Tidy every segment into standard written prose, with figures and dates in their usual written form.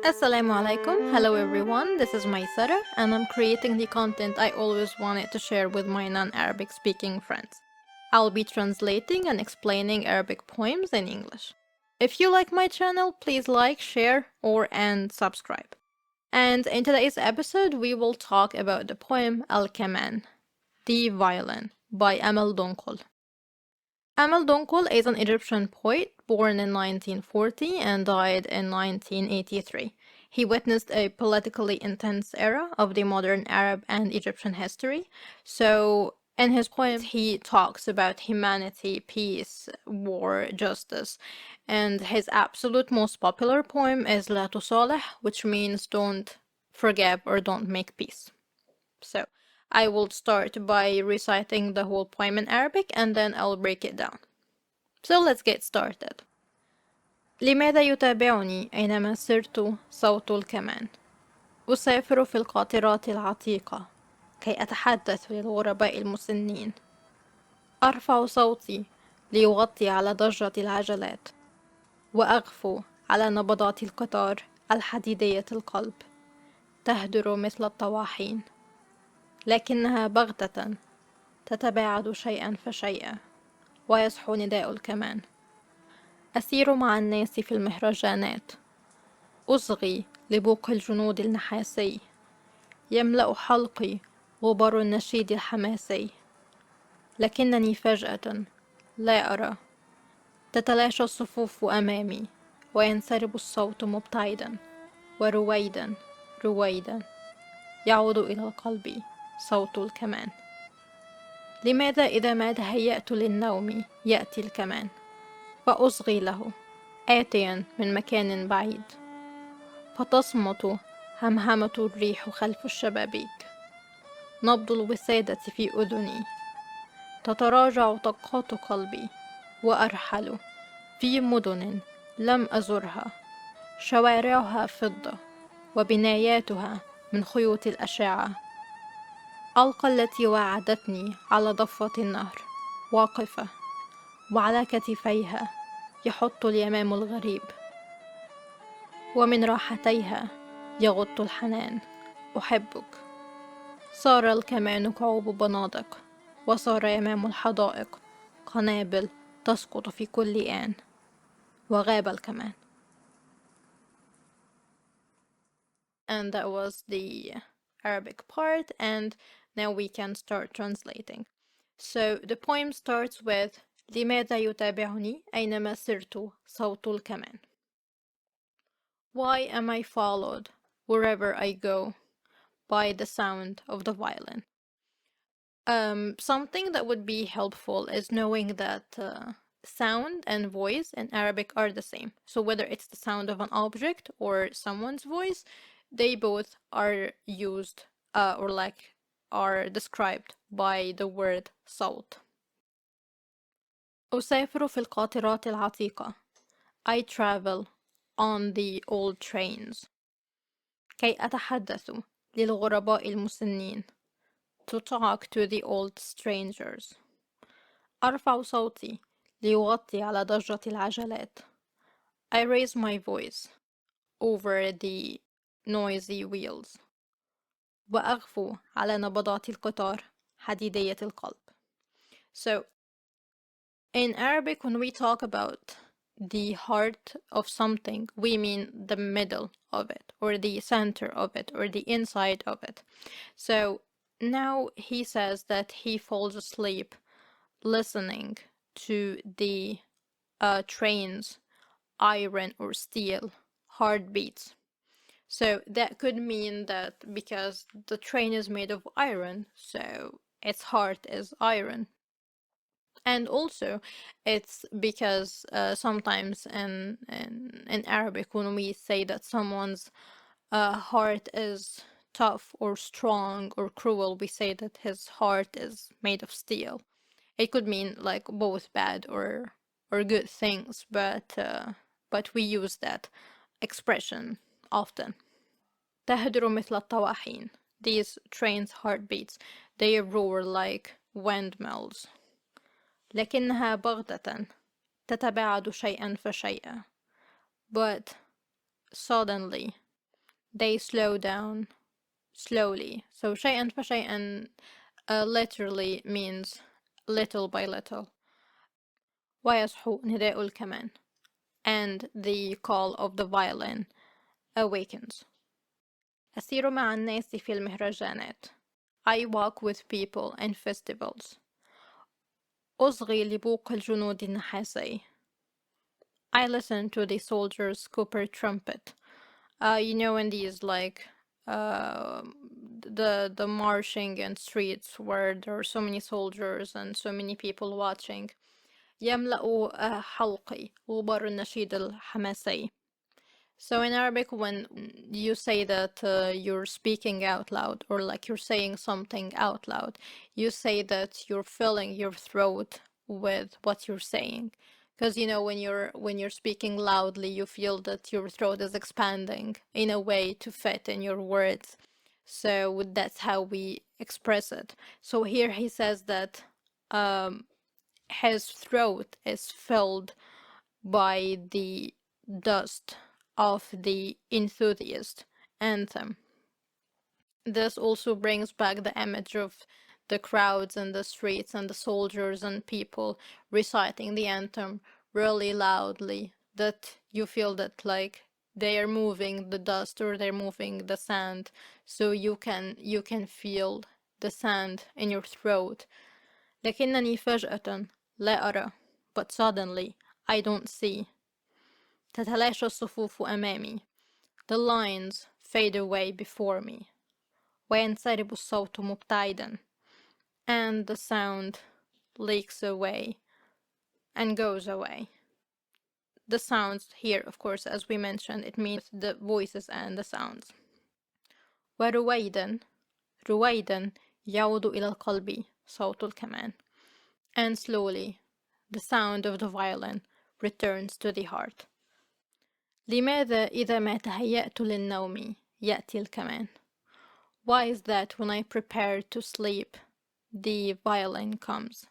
Assalamu alaikum. Hello everyone, this is Maysara and I'm creating the content I always wanted to share with my non-Arabic speaking friends. I'll be translating and explaining Arabic poems in English. If you like my channel, please like, share, and subscribe. And in today's episode, we will talk about the poem الكمان, the violin, by Amal Dunqul. Amal Dunqul is an Egyptian poet born in 1940 and died in 1983. He witnessed a politically intense era of the modern Arab and Egyptian history. So, in his poems, he talks about humanity, peace, war, justice. And his absolute most popular poem is لا تصالح, which means don't forgive or don't make peace. So, I will start by reciting the whole poem in Arabic and then I'll break it down. So let's get started. لماذا يتابعني أينما سرت صوت الكمان؟ أسافر في القاطرات العتيقة كي أتحدث للغرباء المسنين. أرفع صوتي ليغطي على ضجة العجلات وأغفو على نبضات القطار الحديدية القلب تهدر مثل الطواحين لكنها بغتة تتباعد شيئا فشيئا ويصحو نداء الكمان. أسير مع الناس في المهرجانات أصغي لبوق الجنود النحاسي يملأ حلقي غبار النشيد الحماسي لكنني فجأة لا أرى تتلاشى الصفوف أمامي وينسرب الصوت مبتعدا ورويدا رويدا يعود إلى القلب صوت الكمان. لماذا إذا ما تهيأت للنوم يأتي الكمان فأصغي له آتيا من مكان بعيد فتصمت همهمة الريح خلف الشبابيك نبض الوسادة في أذني تتراجع طقات قلبي وأرحل في مدن لم أزرها شوارعها فضة وبناياتها من خيوط الأشعة ألقى التي وعدتني على ضفة النهر واقفة وعلى كتفيها يحط اليمام الغريب ومن راحتيها يغط الحنان أحبك. صار الكمان كعوب بنادق وصار يمام الحدائق قنابل تسقط في كل آن وغاب الكمان. And that was the Arabic part, and now we can start translating. So the poem starts with لماذا يتابعني أينما سرت صوت الكمان? Why am I followed wherever I go by the sound of the violin? Something that would be helpful is knowing that sound and voice in Arabic are the same. So whether it's the sound of an object or someone's voice, they both are used are described by the word صوت. أسافر في القاطرات العتيقة. I travel on the old trains. كي أتحدث للغرباء المسنين. To talk to the old strangers. أرفع صوتي ليغطي على ضجة العجلات. I raise my voice over the noisy wheels. وأغفو على نبضات القطار حديدية القلب. So, in Arabic, when we talk about the heart of something, we mean the middle of it, or the center of it, or the inside of it. So now he says that he falls asleep listening to the train's iron or steel heartbeats. So that could mean that because the train is made of iron, so its heart is iron. And also, it's because sometimes in Arabic, when we say that someone's heart is tough or strong or cruel, we say that his heart is made of steel. It could mean like both bad or good things, but we use that expression often. تهدر مثل الطواحين. These trains' heartbeats, they roar like windmills. لكنها بغتة تتباعد شيئا فشيئا. But suddenly they slow down slowly. So شيئا فشيئا literally means little by little. ويصحو نداء الكمان, and the call of the violin awakens. أسير مع الناس في المهرجانات. I walk with people in festivals. أصغي لبوق الجنود النحاسي. I listen to the soldiers' copper trumpet. You know, in these like the marching in streets where there are so many soldiers and so many people watching. يملأ حلقي غبار النشيد الحماسي. So in Arabic, when you say that you're speaking out loud, or like you're saying something out loud, you say that you're filling your throat with what you're saying. Because you know, when you're speaking loudly, you feel that your throat is expanding in a way to fit in your words. So that's how we express it. So here he says that his throat is filled by the dust of the enthusiast anthem. This also brings back the image of the crowds in the streets and the soldiers and people reciting the anthem really loudly, that you feel that like they are moving the dust or they're moving the sand, so you can feel the sand in your throat. لكنني فجأة لا أرى, but suddenly I don't see. تتلاشى الصفوف أمامي. The lines fade away before me. وينسرب الصوت مبتعدا. And the sound leaks away and goes away. The sounds here, of course, as we mentioned, it means the voices and the sounds. ورويدا رويدا يعود إلى القلب صوت الكمان. And slowly, the sound of the violin returns to the heart. لماذا إذا ما تهيأت للنوم يأتي الكمان? Why is that when I prepare to sleep, the violin comes?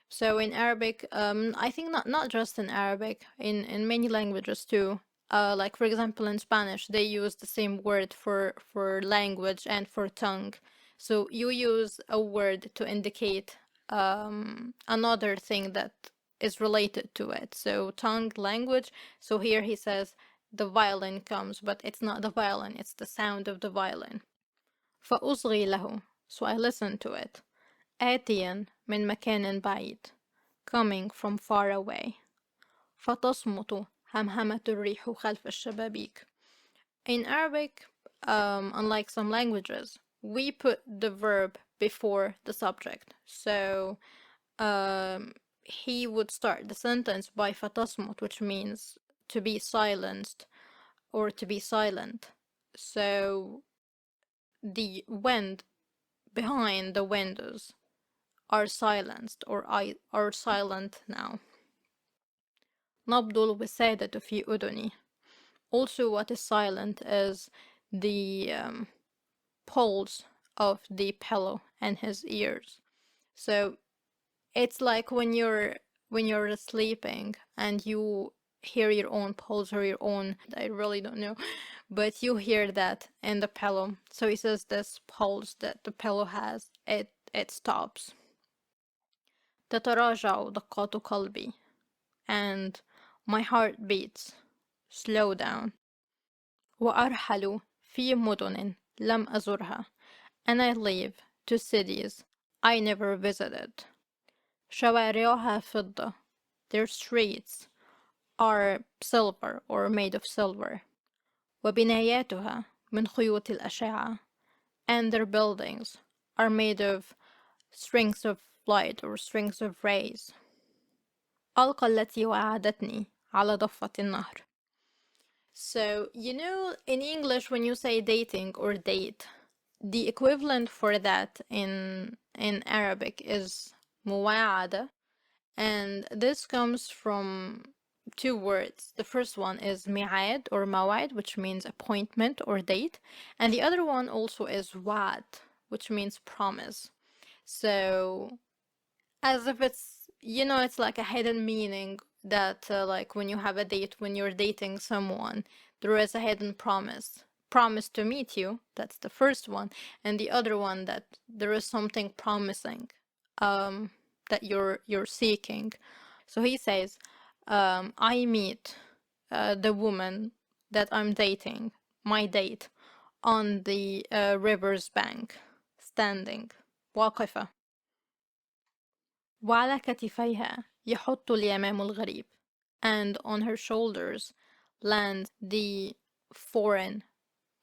So in Arabic, I think not just in Arabic, in many languages too. Like for example in Spanish, they use the same word for language and for tongue. So you use a word to indicate another thing that is related to it. So tongue, language. So here he says the violin comes, but it's not the violin, it's the sound of the violin. فأصغي له, so I listen to it. آتيا من مكان بعيد, coming from far away. فتصمت همهمة الريح خلف الشبابيك. In Arabic, unlike some languages, we put the verb before the subject. So he would start the sentence by fatasmut, which means to be silenced or to be silent. So the wind behind the windows are silenced or are silent now. نبض الوسادة في أذني. Also, what is silent is the pulse of the pillow in his ears. So it's like when you're sleeping and you hear your own pulse or your own, I really don't know, but you hear that in the pillow. So he says this pulse that the pillow has, it stops. تتراجع دقات قلبي, and my heart beats slow down. وأرحل في مدن لم أزرها, and I leave to cities I never visited. شوارعها فضة, their streets are silver or made of silver. وبناياتها من خيوط الأشعة, and their buildings are made of strings of light or strings of rays. ألقى التي وعدتني على ضفة النهر. So, you know, in English, when you say dating or date, the equivalent for that in Arabic is muwa'ada, and this comes from two words. The first one is mi'ad or mawad, which means appointment or date, and the other one also is wa'ad, which means promise. So, as if it's, you know, it's like a hidden meaning that like when you have a date, when you're dating someone, there is a hidden promise promise to meet you. That's the first one. And the other one, that there is something promising that you're seeking. So he says, I meet the woman that I'm dating, my date, on the river's bank, standing, واقفة. وعلى كتفيها يحط اليمام الغريب, and on her shoulders land the foreign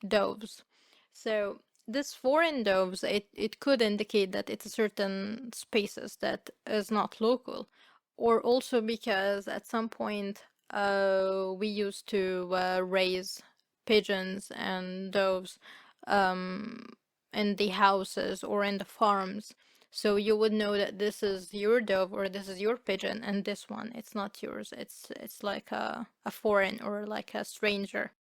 doves. So this foreign doves, it could indicate that it's a certain spaces that is not local, or also because at some point we used to raise pigeons and doves in the houses or in the farms. So you would know that this is your dove or this is your pigeon, and this one, it's not yours. It's like a foreign or like a stranger.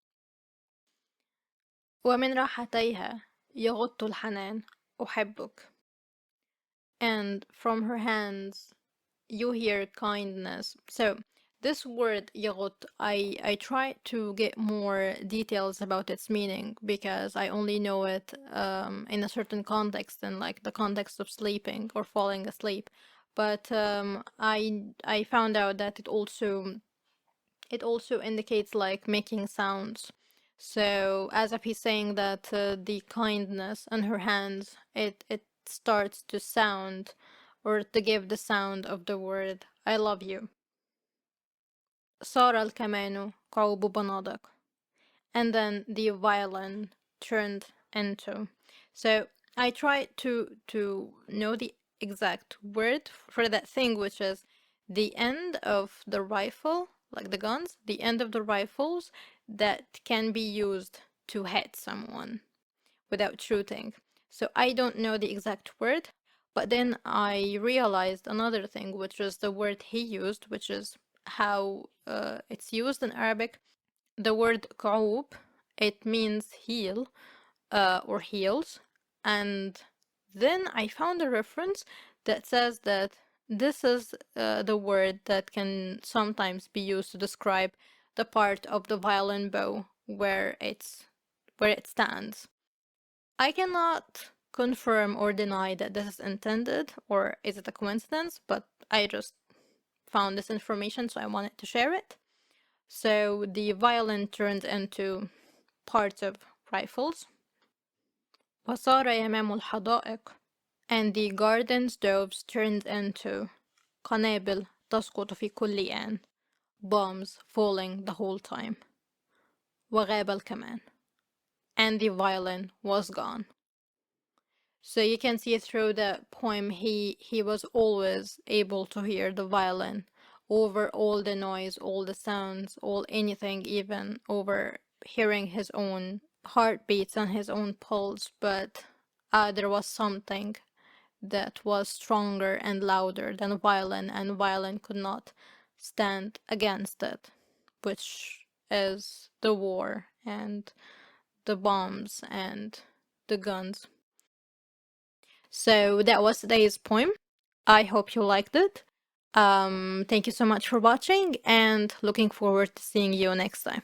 ومن راحتيها يغط الحنان أحبك. And from her hands you hear kindness. So this word يغط, I try to get more details about its meaning because I only know it in a certain context, in like the context of sleeping or falling asleep. But I found out that it also indicates like making sounds. So as if he's saying that the kindness in her hands, it starts to sound or to give the sound of the word I love you. صار الكمان قوب بنادق, and then the violin turned into. So I tried to know the exact word for that thing, which is the end of the rifle, like the guns, the end of the rifles that can be used to hit someone without shooting. So I don't know the exact word, but then I realized another thing, which is the word he used, which is how it's used in Arabic. The word قعوب, it means heel or heels, and then I found a reference that says that this is the word that can sometimes be used to describe the part of the violin bow where it stands. I cannot confirm or deny that this is intended or is it a coincidence, but I just found this information, so I wanted to share it. So the violin turned into parts of rifles. وصار يمام الحدائق, and the garden's doves turned into قنابل تسقط في كل آن, bombs falling the whole time. وغاب الكمان, and the violin was gone. So you can see through the poem he was always able to hear the violin over all the noise, all the sounds, all anything, even over hearing his own heartbeats and his own pulse, but there was something that was stronger and louder than violin, and violin could not stand against it, which is the war and the bombs and the guns. So that was today's poem. I hope you liked it. Thank you so much for watching, and looking forward to seeing you next time.